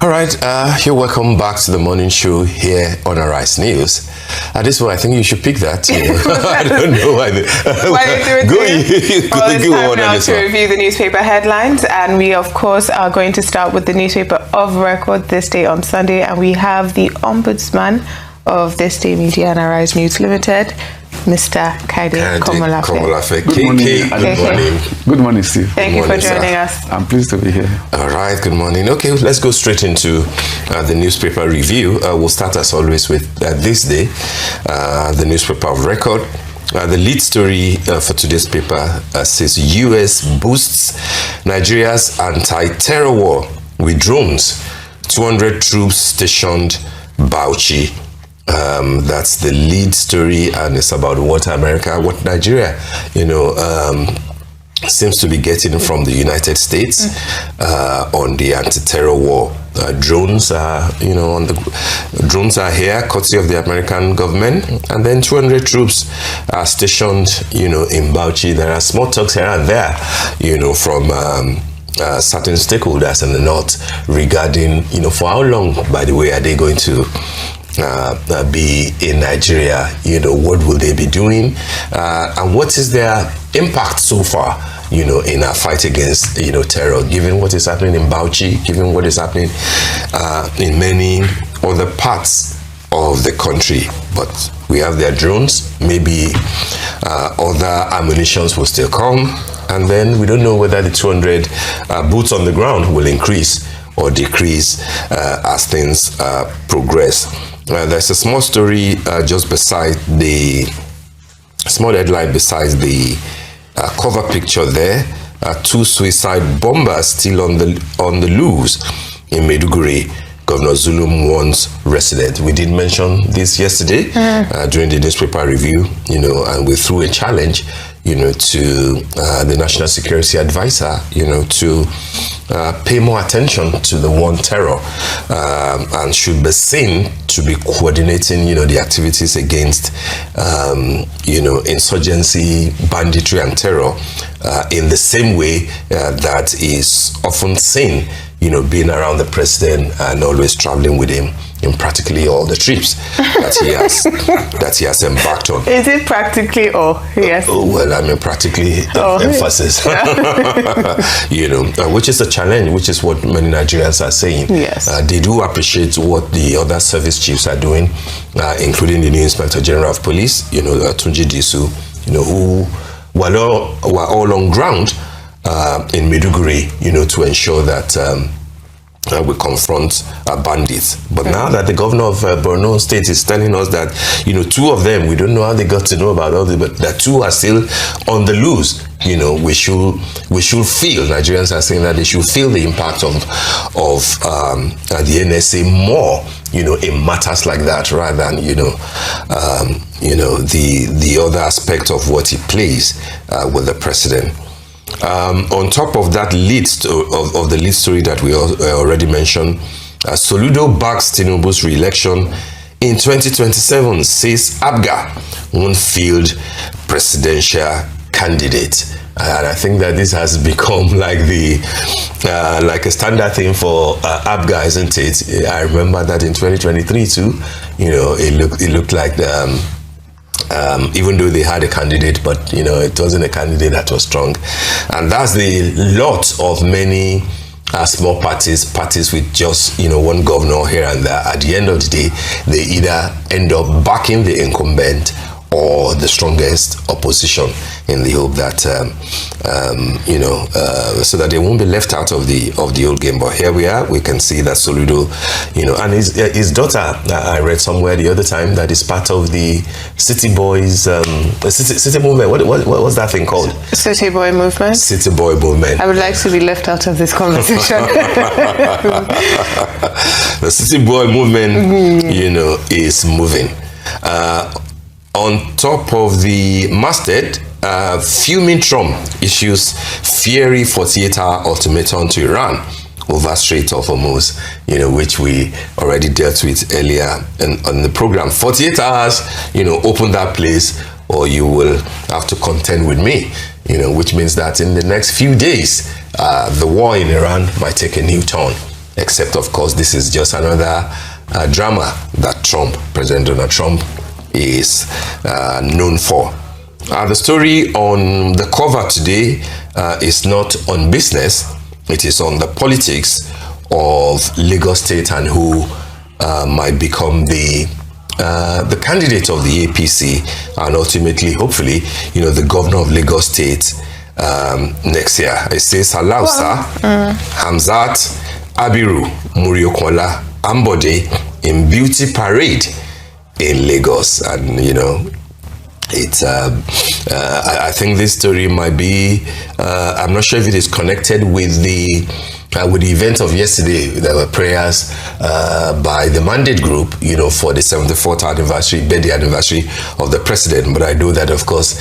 All right, you're welcome back to the morning show here on Arise News. At this point, I think you should pick that. I don't know why. It's time now to review the newspaper headlines, and we, of course, are going to start with the newspaper of record this day on Sunday, and we have the Ombudsman of This Day Media and Arise News Limited, Mr. Kaide Komolafe. Good morning. Good morning, Steve. Thank you for joining us. I'm pleased to be here. All right, good morning. Okay, let's go straight into the newspaper review. We'll start, as always, with This Day, the newspaper of record. The lead story for today's paper says U.S. boosts Nigeria's anti-terror war with drones. 200 troops stationed Bauchi. That's the lead story, and it's about what Nigeria, seems to be getting from the United States on the anti-terror war. Drones are, drones are here, courtesy of the American government, and then 200 troops are stationed, in Bauchi. There are small talks here and there, from certain stakeholders in the north regarding, for how long, by the way, are they going to be in Nigeria? What will they be doing, and what is their impact so far, in our fight against, terror, given what is happening in Bauchi, given what is happening in many other parts of the country. But we have their drones, maybe other ammunitions will still come, and then we don't know whether the 200 boots on the ground will increase or decrease as things progress. There's a small story just beside the small headline besides the cover picture there. 2 suicide bombers still on the loose in Maiduguri. Governor Zulum warns residents. We did mention this yesterday during the newspaper review, and we threw a challenge, to the National Security Advisor, to pay more attention to the war on terror and should be seen to be coordinating, the activities against, insurgency, banditry, and terror in the same way that is often seen, being around the president and always traveling with him in practically all the trips that he has embarked on. Is it practically all? Yes. Oh, well, I mean practically emphasis. Which is a challenge, which is what many Nigerians are saying. Yes. They do appreciate what the other service chiefs are doing, including the new Inspector General of Police, Tunji Disu, who were all on ground in Maiduguri, to ensure that we confront bandits. But now that the governor of Borno State is telling us that, 2 of them, we don't know how they got to know about all this, but that 2 are still on the loose. We should feel, Nigerians are saying that they should feel the impact of the NSA more, in matters like that, rather than, the other aspect of what he plays with the president. On top of that lead of the lead story that we already mentioned, Soludo backs Tinubu's re-election in 2027, says ABGA won't field presidential candidate. And I think that this has become like like a standard thing for ABGA, isn't it? I remember that in 2023 too. It looked like even though they had a candidate, but it wasn't a candidate that was strong, and that's the lot of many small parties with just one governor here and there. At the end of the day, they either end up backing the incumbent or the strongest opposition, in the hope that so that they won't be left out of the old game. But here we are. We can see that Soludo, and his daughter, I read somewhere the other time, that is part of the City Boys, City movement. What was that thing called? City Boy movement. City Boy movement. I would like to be left out of this conversation. The City Boy movement, is moving. On top of the masthead, fuming Trump issues fiery 48-hour ultimatum to Iran over Strait of Hormuz, which we already dealt with earlier on the program. 48 hours, open that place or you will have to contend with me, which means that in the next few days, the war in Iran might take a new turn. except, of course, this is just another drama that President Donald Trump, is known for. The story on the cover today is not on business. It is on the politics of Lagos State and who might become the candidate of the APC and ultimately, hopefully, the governor of Lagos State next year. It says Alausa, Hamzat, Abiru, Muriokola, Ambode in beauty parade in Lagos. And it's I think this story might be I'm not sure if it is connected with the event of yesterday. There were prayers by the mandate group, for the 74th birthday anniversary of the president. But I know that, of course,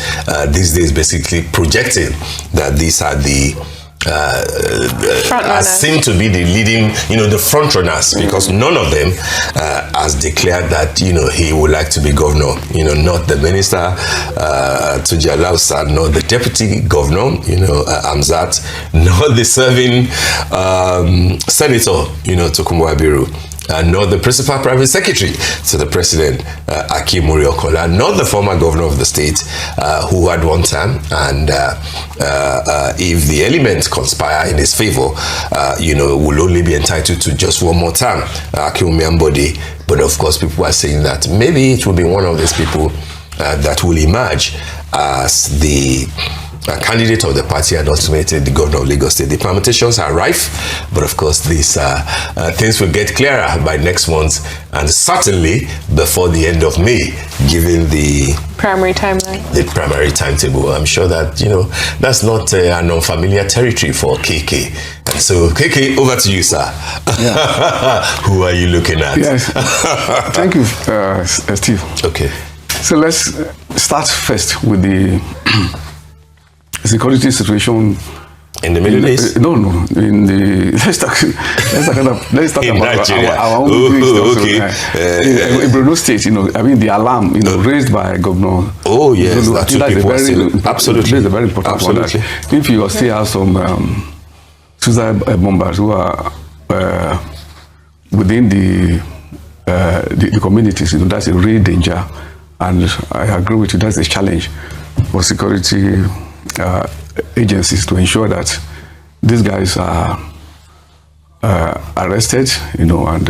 these days basically projecting that these are the seem to be the leading, the front runners, because none of them has declared that, he would like to be governor. Not the minister, Tuji Alausa, nor the deputy governor, Amzat, nor the serving senator, Tokunbo Abiru. Not the principal private secretary to the president, Akim Muriokola, not the former governor of the state, who had one term, and if the elements conspire in his favor, will only be entitled to just one more term, Akim Ambode. But of course, people are saying that maybe it will be one of these people that will emerge as the candidate of the party and ultimately the governor of Lagos State. The permutations are rife, but of course these things will get clearer by next month and certainly before the end of May, given the primary timeline. The primary timetable. I'm sure that that's not an unfamiliar territory for KK. And so KK, over to you, sir. Yeah. Who are you looking at? Yes. Thank you, Steve. Okay. So let's start first with the security situation in the Middle East. No. In the let's talk about our own in Borno State. The alarm raised by Governor. Oh yes, that's absolutely. It's a very important one. If you still have some suicide bombers who are within the communities, that's a real danger, and I agree with you. That's a challenge for security agencies to ensure that these guys are arrested, and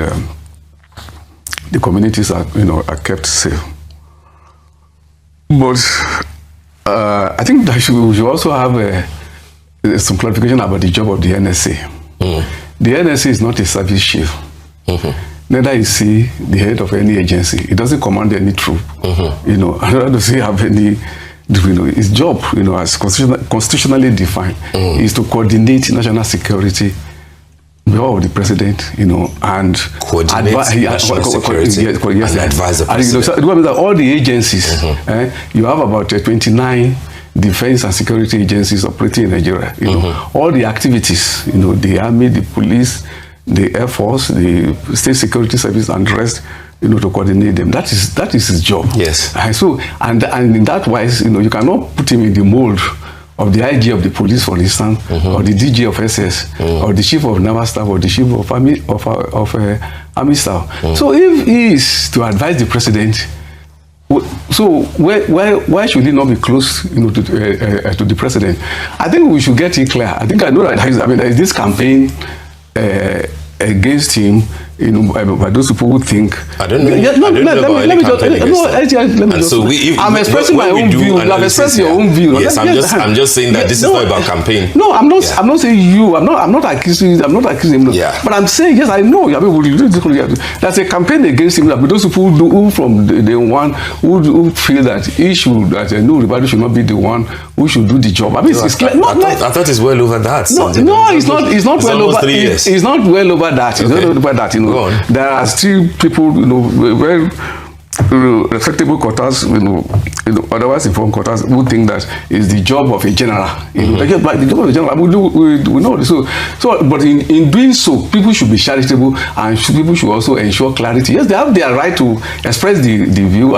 the communities are kept safe. But I think that we should also have some clarification about the job of the NSA. The NSA is not a service chief. Neither is he the head of any agency. He doesn't command any troop. I don't know, he have any. His job, as constitutionally defined, is to coordinate national security of the president, and coordinate national security and advise the president. All the agencies, you have about 29 defense and security agencies operating in Nigeria. All the activities, the army, the police, the air force, the state security service, and the rest. To coordinate them. That is his job. Yes. And in that wise, you cannot put him in the mold of the IG of the police, for instance, or the DG of SS, or the chief of naval staff, or the chief of army staff. So if he is to advise the president, so why should he not be close, to the president? I think we should get it clear. I know that there is this campaign against him. By those people who think. I don't know. Let me I'm expressing my own view. I'm expressing your own view. Yes, I'm just saying that this is not about campaign. No, I'm not. I'm not saying you. I'm not accusing him. Yeah. But I'm saying yes. I know. There's a campaign against him. But those people who from the one who feel that he should, that nobody should not be the one who should do the job. I thought it's well over that. No, it's not. It's not well over. It's not well over that. It's not over that. There are still people, very respectable quarters, otherwise informed quarters, who think that is the job of a general. The job of a general, we know this. So, but in doing so, people should be charitable, and people should also ensure clarity. Yes, they have their right to express the view.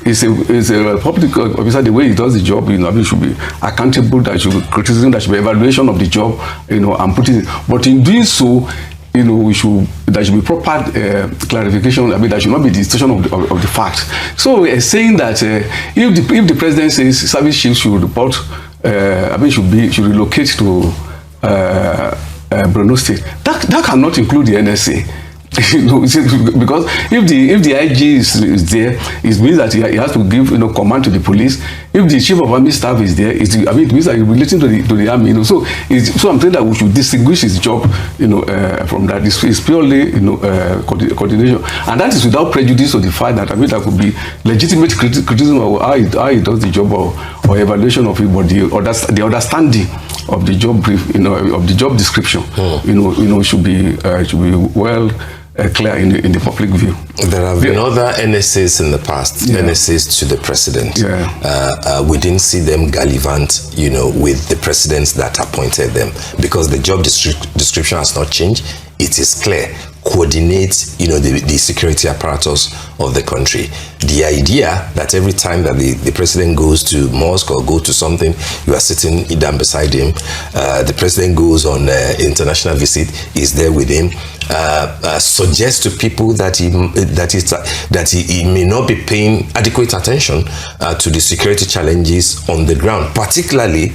It's a public officer. The way he does the job, should be accountable. There should be criticism. There should be evaluation of the job, and putting it. But in doing so, there should be proper clarification. I mean, there should not be distortion of the facts. So we're saying that if the president says service chiefs should report, should relocate to Borno State, that cannot include the NSA. Because if the IG is there, it means that he has to give command to the police. If the chief of army staff is there, it means that he's relating to the army. So I'm saying that we should distinguish his job from that. It's purely coordination, and that is without prejudice of the fact that there could be legitimate criticism of how he does the job or evaluation of it, but the understanding of the job brief, of the job description, should be well clear in the public view. There have been other NSAs in the past, NSAs to the president. We didn't see them gallivant, with the presidents that appointed them, because the job description has not changed. It is clear. Coordinate, the security apparatus of the country. The idea that every time that the president goes to mosque or go to something, you are sitting down beside him. The president goes on international visit, is there with him. Suggests to people that he may not be paying adequate attention to the security challenges on the ground, particularly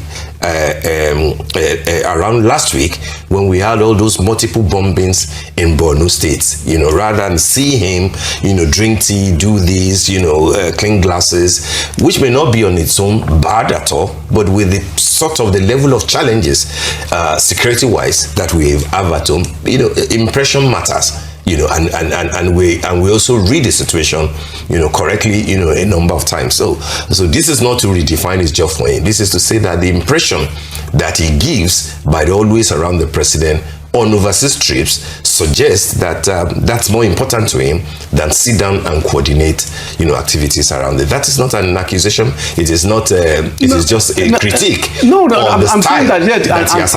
around last week when we had all those multiple bombings in Borno State. Rather than see him, drink tea, do this, clean glasses, which may not be on its own bad at all, but with the sort of the level of challenges security-wise that we have at home, impression matters. And we also read the situation, correctly, a number of times. So this is not to redefine his job for him. This is to say that the impression that he gives by always around the president on overseas trips suggests that that's more important to him than sit down and coordinate, activities around it. That is not an accusation. It is not. It is just a critique. I'm saying that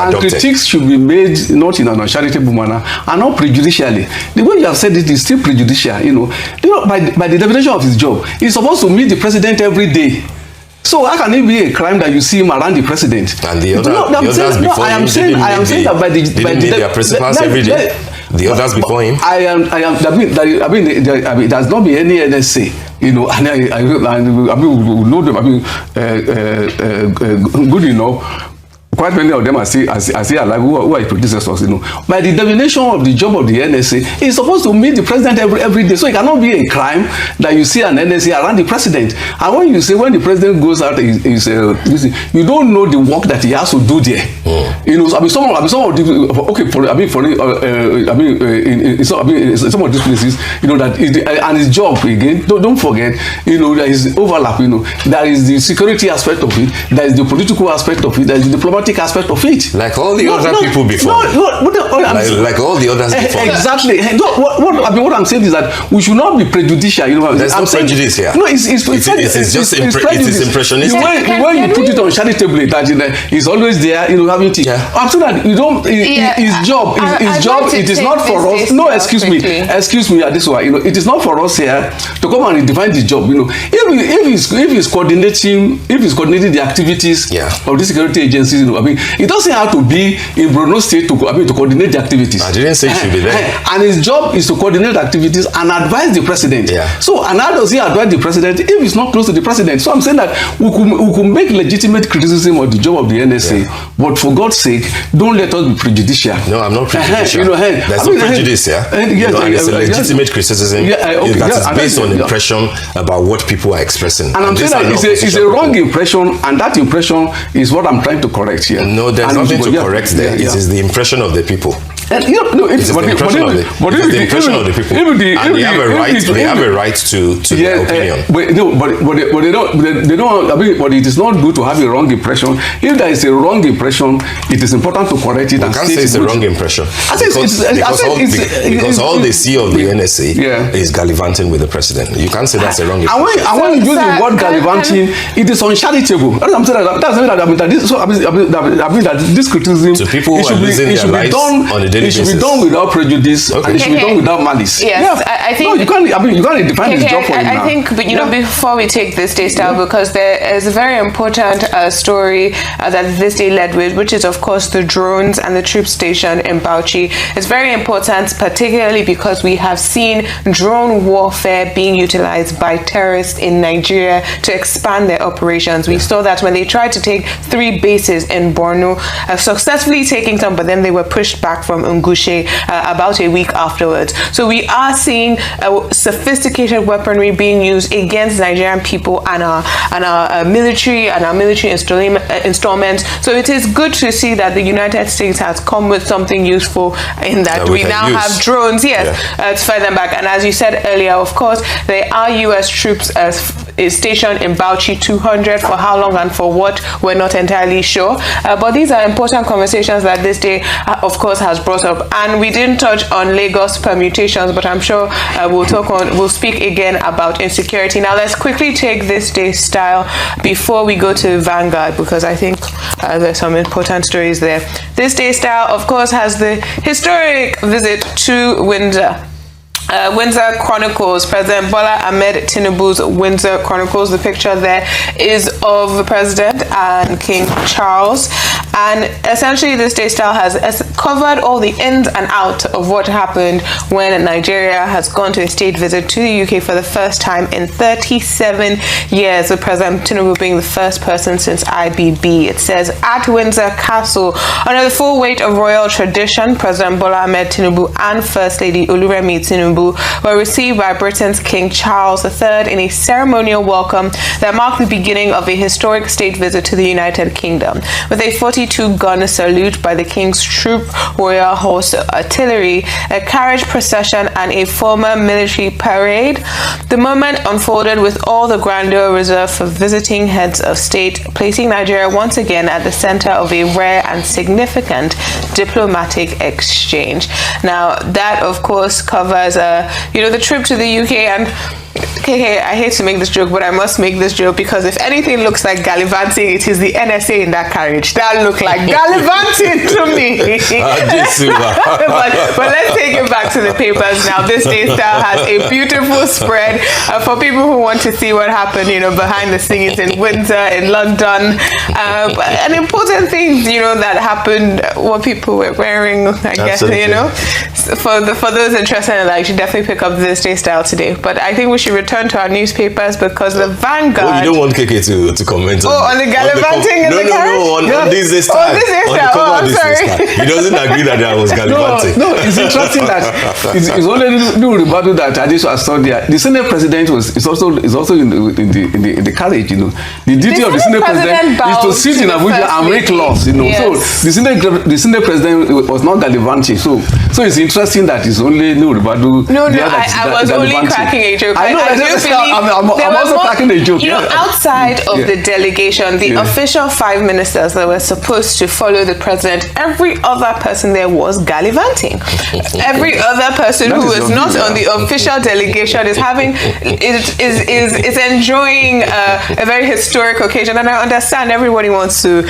and critiques should be made not in an uncharitable manner and not prejudicially. The way you have said it is still prejudicial. By the definition of his job, he's supposed to meet the president every day. So how can it be a crime that you see him around the president? And the others before him didn't meet their principals every day. The others before him. There's not been any NSA. We know them. Good enough. Quite many of them are still alive who are predecessors, By the definition of the job of the NSA, he's supposed to meet the president every day. So it cannot be a crime that you see an NSA around the president. And when you say when the president goes out, you don't know the work that he has to do there. In some of these places, and his job again. Don't forget, there is overlap. There is the security aspect of it, there is the political aspect of it, there is the diplomatic aspect of it. Like all the other people before. Like all the others before. Exactly. What I'm saying is that we should not be prejudicial. There's no prejudice here. No, it's impressionistic. The way you put it on charitably, that he's always there, having tea. I'm saying that his job, it is not for us. No, excuse me, this way. It is not for us here to come and define the job. If he's coordinating the activities of the security agencies, it doesn't have to be in Borno State to coordinate the activities. I didn't say it should be there. And his job is to coordinate activities and advise the president. So, and how does he advise the president if he's not close to the president? So I'm saying that we could make legitimate criticism of the job of the NSA, but for God's sake, don't let us be prejudicial. No, I'm not prejudicial. There's no prejudice here. And it's a legitimate criticism that is based on impression about what people are expressing. And I'm saying that it's a wrong impression, and that impression is what I'm trying to correct here. No, there's nothing to correct there. It is the impression of the people. It's the impression of the people. And they have a right to their opinion. But they don't. But it is not good to have a wrong impression. If there is a wrong impression, it is important to correct it. You can't say it's a wrong impression. Because all they see of the NSA is gallivanting with the president. You can't say that's a wrong impression. And when you use the word gallivanting, it is uncharitable. I'm saying that this criticism to people who are losing their lives on a it should be done without prejudice, and it should be done without malice. Yes, I think. No, you can't. I mean, you can't define his job for him now. I think, but before we take this day style, because there is a very important story that this day led with, which is of course the drones and the troop station in Bauchi. It's very important, particularly because we have seen drone warfare being utilized by terrorists in Nigeria to expand their operations. We saw that when they tried to take 3 bases in Borno, successfully taking some, but then they were pushed back from Ngushe about a week afterwards. So we are seeing sophisticated weaponry being used against Nigerian people and our military and our military installments. So it is good to see that the United States has come with something useful in that we now have drones, to fight them back. And as you said earlier, of course, there are U.S. troops stationed in Bauchi, 200. For how long and for what, we're not entirely sure. But these are important conversations that this day, of course, has brought up. And we didn't touch on Lagos permutations, but I'm sure we'll speak again about insecurity. Now, let's quickly take this day style before we go to Vanguard, because I think there's some important stories there. This day style, of course, has the historic visit to Windsor. Windsor Chronicles, President Bola Ahmed Tinubu's Windsor Chronicles. The picture there is of the President and King Charles. And essentially, this day style has covered all the ins and outs of what happened when Nigeria has gone to a state visit to the UK for the first time in 37 years, with President Tinubu being the first person since IBB. It says, at Windsor Castle, under the full weight of royal tradition, President Bola Ahmed Tinubu and First Lady Oluremi Tinubu were received by Britain's King Charles III in a ceremonial welcome that marked the beginning of a historic state visit to the United Kingdom. With a 42-gun salute by the King's Troop Royal Horse Artillery, a carriage procession, and a former military parade, the moment unfolded with all the grandeur reserved for visiting heads of state, placing Nigeria once again at the center of a rare and significant diplomatic exchange. Now, that, of course, covers the trip to the UK. And KK, I hate to make this joke, but I must make this joke, because if anything looks like gallivanting, it is the NSA in that carriage. That looked like gallivanting to me. but let's take it back to the papers now. This day style has a beautiful spread for people who want to see what happened, behind the scenes in Windsor, in London, and important things, that happened, what people were wearing, I guess, For those interested in that, you should definitely pick up this day style today. But I think we should return to our newspapers, because the Vanguard... Oh, you don't want KK to comment on the gallivanting in the carriage? No, on this day style. This day style. On the cover of this day style. He doesn't agree that there was gallivanting. No, it's interesting that it's only new rebuttal that Adeso has thought there. The Senate President is also in the carriage, The duty of the Senate President is to sit in Abuja and make laws, Yes. So the Senate President was not gallivanting. So it's interesting that it's only new rebuttal. I was only cracking a joke. I know. I'm also cracking a joke. Outside of the delegation, the official 5 ministers that were supposed to follow the president, every other person there was gallivanting. Every other person who is not on the official delegation is enjoying a very historic occasion. And I understand everybody wants to,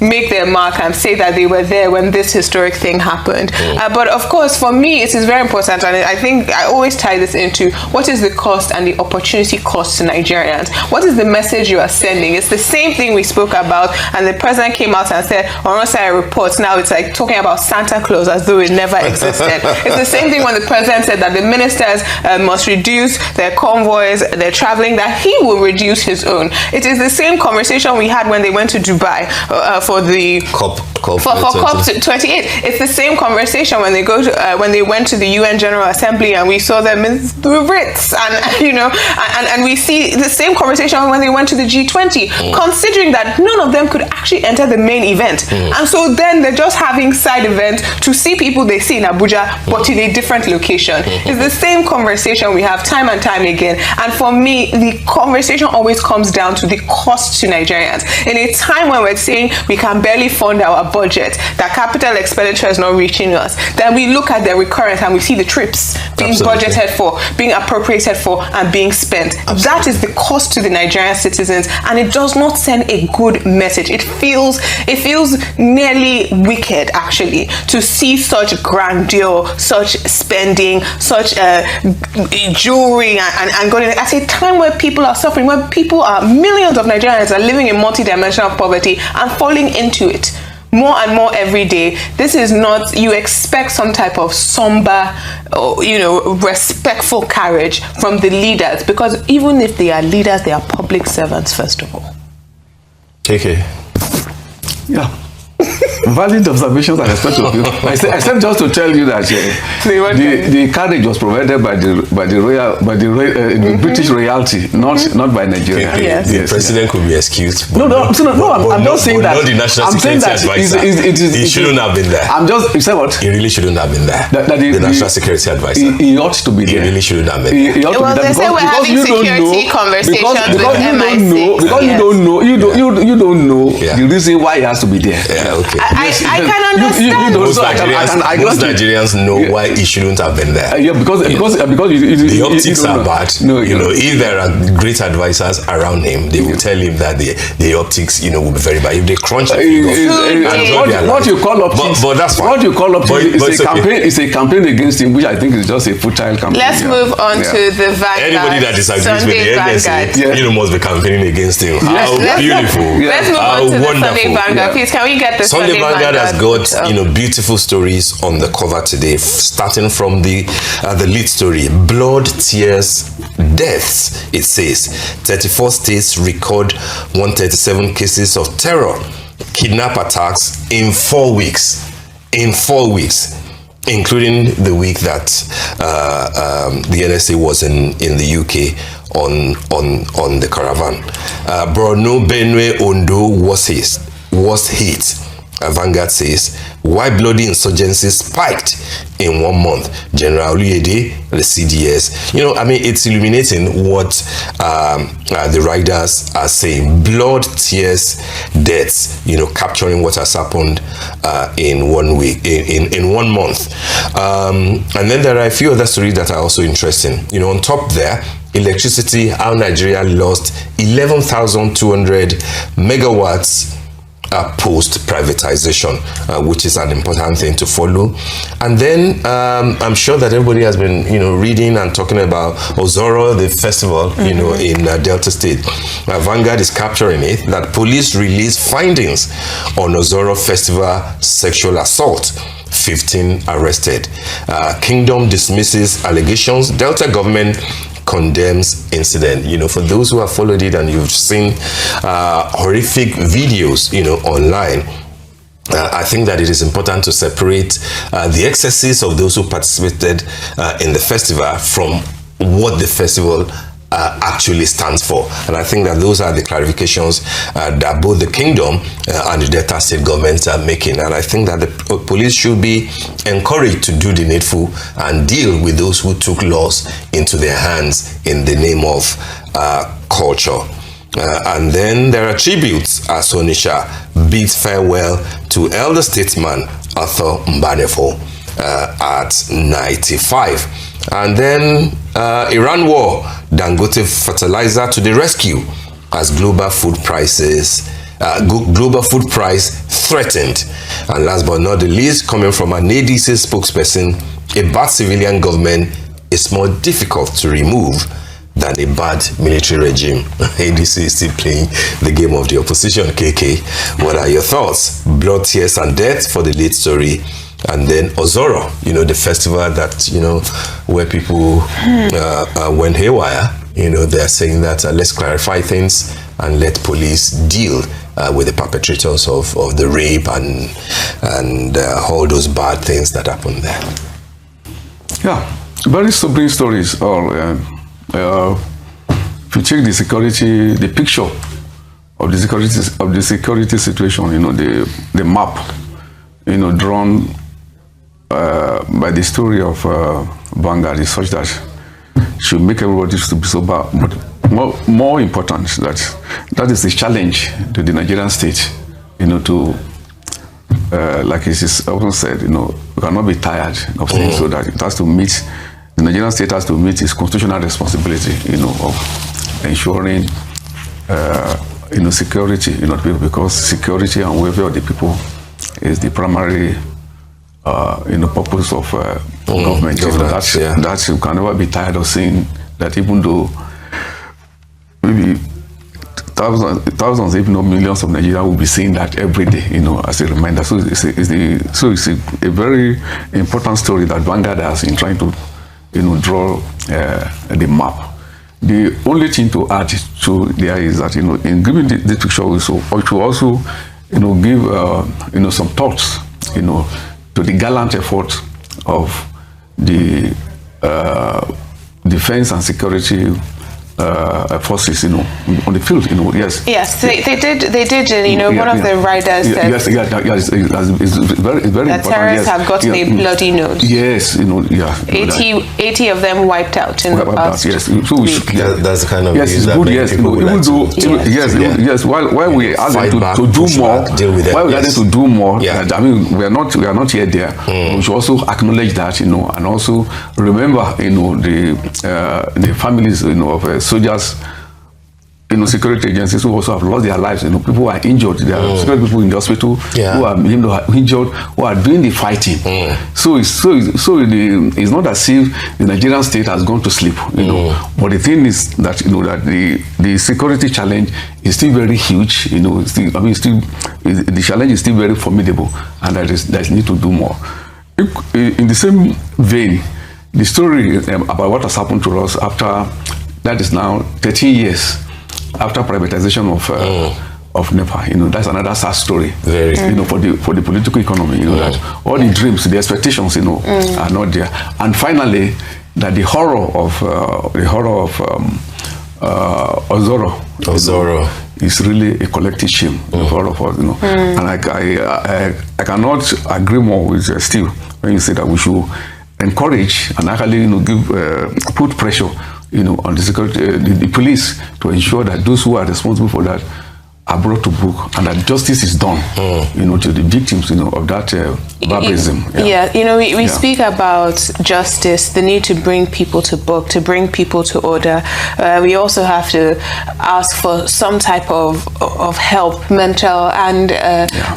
make their mark and say that they were there when this historic thing happened. But of course, for me, it is very important, and I think I always tie this into what is the cost and the opportunity cost to Nigerians. What is the message you are sending? It's the same thing we spoke about, and the president came out and said, Oronsai reports. Now it's like talking about Santa Claus as though it never existed. It's the same thing when the president said that the ministers must reduce their convoys, their traveling, that he will reduce his own. It is the same conversation we had when they went to Dubai for the COP. For COP28. It's the same conversation when they when they went to the UN General Assembly and we saw them in the Ritz, and we see the same conversation when they went to the G20, considering that none of them could actually enter the main event. And so then they're just having side events to see people they see in Abuja, but in a different location. It's the same conversation we have time and time again. And for me, the conversation always comes down to the cost to Nigerians. In a time when we're saying we can barely fund our budget, that capital expenditure is not reaching us, then we look at the recurrence and we see the trips being budgeted for, being appropriated for, and being spent. That is the cost to the Nigerian citizens, and it does not send a good message. It feels nearly wicked, actually, to see such grandeur, such spending, such jewelry and going at a time where people are suffering, where millions of Nigerians are living in multi-dimensional poverty and falling into it more and more every day. This is not, you expect some type of somber, respectful carriage from the leaders, because even if they are leaders, they are public servants first of all. KK. Yeah. Valid observations and respect of you. I said just to tell you that the carriage was provided by the British royalty, not by Nigeria. Yes. The president could be excused. I'm not saying that. Not the national security advisor. He shouldn't have been there. You said what? He really shouldn't have been there. The national security advisor. He ought to be there. He really shouldn't have been there. He ought to be there because you don't know the reason why he has to be there. Yeah, okay. I can understand. Most Nigerians know why he shouldn't have been there. Yeah, because the optics are bad. If there are great advisors around him, they will tell him that the optics, will be very bad. If they crunch the figures, what you call optics, but that's fine. What you call optics is a campaign against him, which I think is just a futile campaign. Let's move on to the Vanguard. Anybody that disagrees with the NSA, must be campaigning against him. How beautiful! Let's move on to the Sunday Vanguard. Please, can we get the Sunday Vanguard has got beautiful stories on the cover today, starting from the lead story: blood, tears, deaths. It says 34 states record 137 cases of terror, kidnap attacks in 4 weeks. Including the week that the NSA was in the UK on the caravan. Borno, Benue, Ondo was hit. Vanguard says, why bloody insurgency spiked in 1 month? General Oluyede, the CDS. It's illuminating what the riders are saying. Blood, tears, deaths, capturing what has happened in 1 week, in 1 month. And then there are a few other stories that are also interesting. On top there, electricity, how Nigeria lost 11,200 megawatts post-privatization, which is an important thing to follow. And then I'm sure that everybody has been, reading and talking about Ozoro, the festival, in Delta State. Vanguard is capturing it, that police release findings on Ozoro Festival sexual assault. 15 arrested. Kingdom dismisses allegations. Delta government condemns incident. For those who have followed it and you've seen horrific videos, online, I think that it is important to separate the excesses of those who participated in the festival from what the festival actually stands for. And I think that those are the clarifications that both the Kingdom and the Delta State governments are making. And I think that the police should be encouraged to do the needful and deal with those who took laws into their hands in the name of culture. And then there are tributes as Onisha bids farewell to elder statesman Arthur Mbanefo at 95. And then Iran war, Dangote fertilizer to the rescue as global food price threatened. And last but not the least, coming from an ADC spokesperson, a bad civilian government is more difficult to remove than a bad military regime. ADC is still playing the game of the opposition. KK, what are your thoughts? Blood, tears and death for the lead story. And then Ozoro, the festival that, where people went haywire, they're saying that let's clarify things and let police deal with the perpetrators of the rape and all those bad things that happened there. Yeah, very sobering stories. If you check the picture of the security situation, the map, drawn by the story of Vanguard is such that should make everybody to be sober. But more important, that is the challenge to the Nigerian state, to like it is often said, we cannot be tired of saying so that it has to meet, the Nigerian state has to meet its constitutional responsibility, of ensuring, security, people, because security and welfare of the people is the primary, purpose of government. That you can never be tired of saying that, even though maybe thousands, if not millions of Nigerians will be saying that every day, as a reminder. So it's a very important story that Vanguard has in trying to, draw the map. The only thing to add to there is that, in giving the picture, we should also, give, some thoughts, to the gallant effort of the defense and security forces, on the field, yes. Yes, they did, one of the riders said it's very that important. Terrorists have gotten a bloody nose. Yes, 80 of them wiped out in the past yes. week. That's the kind of yes, it's good, yes. Yes, while we ask them to do more, while we ask them to do more, I mean, we are not yet there. We should also acknowledge that, and also remember, the families, of soldiers, security agencies who also have lost their lives. People who are injured. There are security people in the hospital who are injured, who are doing the fighting. So it's not as if the Nigerian state has gone to sleep. But the thing is that that the security challenge is still very huge. The challenge is still very formidable, and there's need to do more. In the same vein, the story about what has happened to us after, that is now 13 years after privatization of NEPA, that's another sad story. Very. For the political economy, that all the dreams, the expectations, are not there. And finally, that the horror of Ozoro is really a collective shame for all of us, And I cannot agree more with Steve when you say that we should encourage and actually, put pressure, on the security, the police, to ensure that those who are responsible for that are brought to book, and that justice is done, to the victims, of that barbarism. We speak about justice, the need to bring people to book, to bring people to order. We also have to ask for some type of help, mental and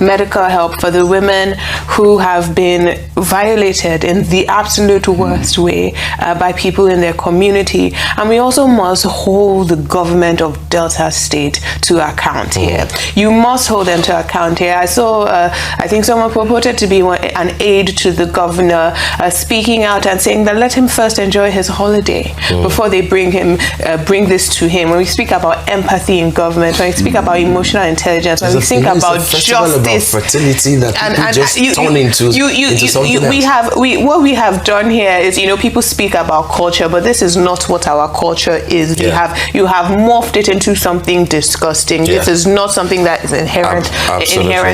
medical help, for the women who have been violated in the absolute worst way by people in their community. And we also must hold the government of Delta State to account here. You must hold them to account here. I saw, I think someone purported to be an aide to the governor, speaking out and saying that let him first enjoy his holiday before they bring this to him. When we speak about empathy in government, when we speak about emotional intelligence, when we think about justice, about fertility that people just turn into something else. What we have done here is, people speak about culture, but this is not what our culture is. You have morphed it into something disgusting. This is not something that is inherent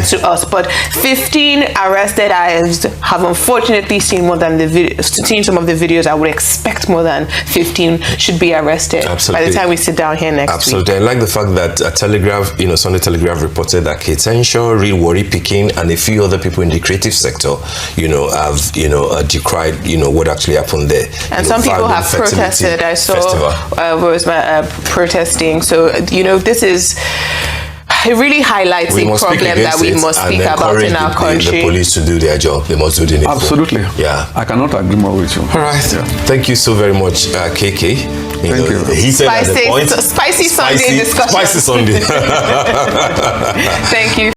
to us. But 15 arrested, I have unfortunately seen more than seen some of the videos. I would expect more than 15 should be arrested by the time we sit down here next week. I like the fact that Telegraph, Sunday Telegraph reported that Kate Henshaw, Real Worry Pikin, and a few other people in the creative sector, have decried, what actually happened there. And some people have protested. I saw protesting. So this is. It really highlights a problem that we must speak about in our country. The police to do their job. They must do the needful. Absolutely. Yeah. I cannot agree more with you. All right. Yeah. Thank you so very much, KK. Thank you. He said at the point. Spicy Sunday discussion. Spicy Sunday. Thank you.